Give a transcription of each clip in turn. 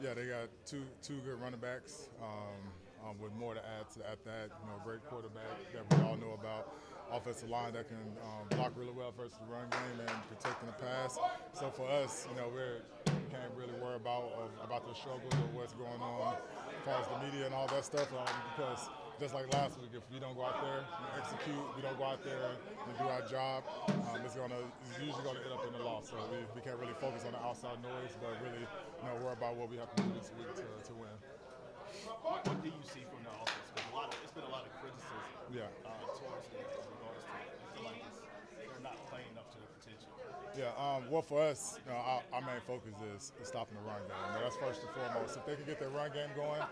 Yeah, they got two good running backs with more to add to at that. Great quarterback that we all know about. Offensive line that can block really well versus the run game and protecting the pass. So for us, we can't really worry about the struggles or what's going on as far as the media and all that stuff because just like last week, if we don't go out there and execute, we don't go out there and do our job, it's usually gonna end up in the loss. So we can't really focus on the outside noise, but really worry about what we have to do this week to win. What do you see from the offense? Because it's been a lot of criticism Yeah. Towards it in regards to it. I feel like they're not playing up to their potential. Yeah, well, for us, our main focus is stopping the run game. That's first and foremost. If they can get their run game going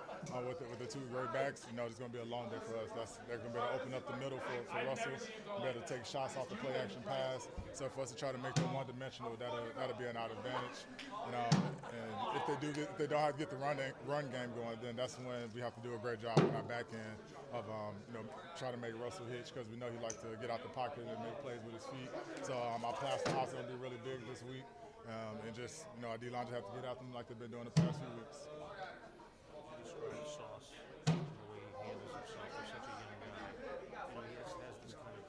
with the two great backs, it's going to be a long day for us. They're going to be able to open up the middle for Russell, be able to take shots off the play action pass. So for us to try to make them one-dimensional, that'll be an out advantage. And if they don't have to get the run game going, then that's when we have to do a great job on our back end of try to make Russell hitch because we know he likes to get out the pocket and make plays with his feet. So our plaster house is going to be really big this week, and just our D-line just have to get out them like they've been doing the past few weeks. Describe Sauce, the way he handles himself for such a young guy. He has this kind of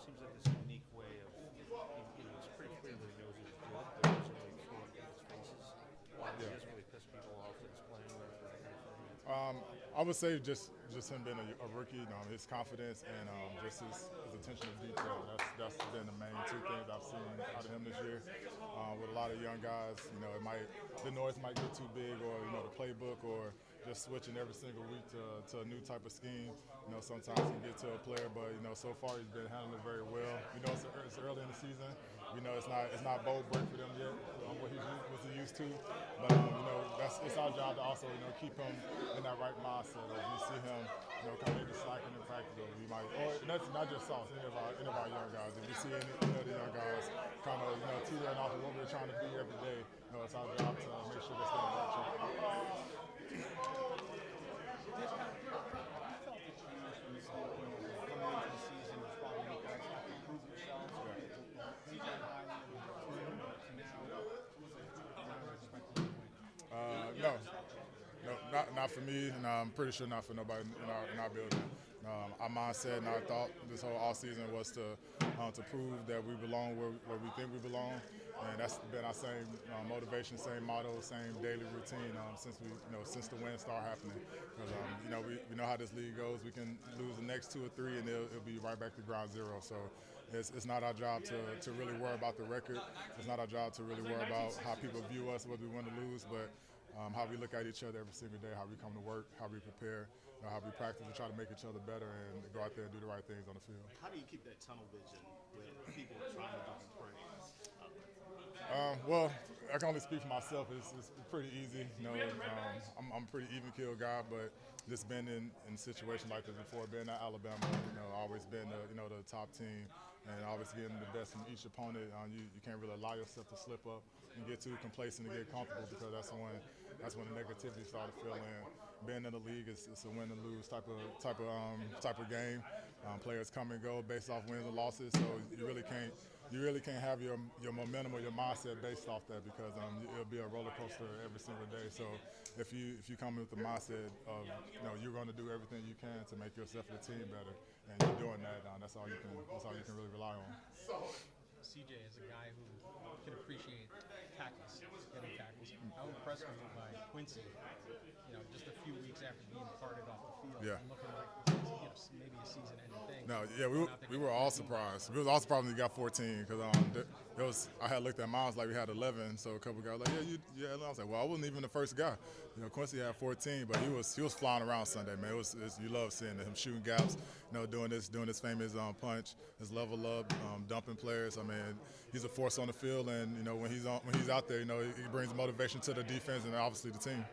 seems like this unique way of it's pretty clear that he knows he's good, but he doesn't really care in his faces. He doesn't really piss people off that he's playing with. I would say just him being a rookie, his confidence and just his attention to detail. That's been the main two things I've seen out of him this year. With a lot of young guys, the noise might get too big, or the playbook, or just switching every single week to a new type of scheme. Sometimes he can get to a player, but so far he's been handling it very well. It's early in the season. It's not bold break for them yet. What he's used to, but it's our job to also keep him in that right mindset. If you see him kind of maybe slacking in practice, or you might, or that's not just Sauce, any of our young guys. If you see any of the young guys kind of teetering off of what we're trying to be every day, it's our job to make sure they stay on that track. No, not for me, and I'm pretty sure not for nobody in our building. Our mindset and our thought this whole off season was to prove that we belong where we think we belong, and that's been our same motivation, same motto, same daily routine since the wins start happening. Because we know how this league goes. We can lose the next 2 or 3, and it'll be right back to ground zero. So it's not our job to really worry about the record. It's not our job to really worry about how people view us, whether we win or lose, but how we look at each other every single day, how we come to work, how we prepare, how we practice to try to make each other better and go out there and do the right things on the field. How do you keep that tunnel vision with people trying to do praise? Well, I can only speak for myself. It's pretty easy. I'm a pretty even keel guy, but just been in situations like this before. Being at Alabama, always been the top team, and always getting the best from each opponent. You can't really allow yourself to slip up and get too complacent and get comfortable, because that's when the negativity started to fill in. Being in the league, it's a win and lose type of game. Players come and go based off wins and losses, so you really can't have your momentum or your mindset based off that, because it'll be a roller coaster every single day. So if you come in with the mindset of you're going to do everything you can to make yourself and the team better, and you're doing that, that's all you can really rely on. CJ is a guy who can appreciate tackles, getting tackles. How impressed were you by Quincy? Just a few weeks after being carted off the field, Yeah. and looking like maybe a season-ending thing. No, yeah, we were all surprised. We was all surprised when he got 14, because I had looked at mine like we had 11. So a couple guys were like, yeah. And I was like, well, I wasn't even the first guy. Quincy had 14, but he was flying around Sunday, man. You love seeing him shooting gaps, doing this famous punch, his level up, dumping players. I mean, he's a force on the field, and when he's out there, he brings motivation to the defense and obviously the team.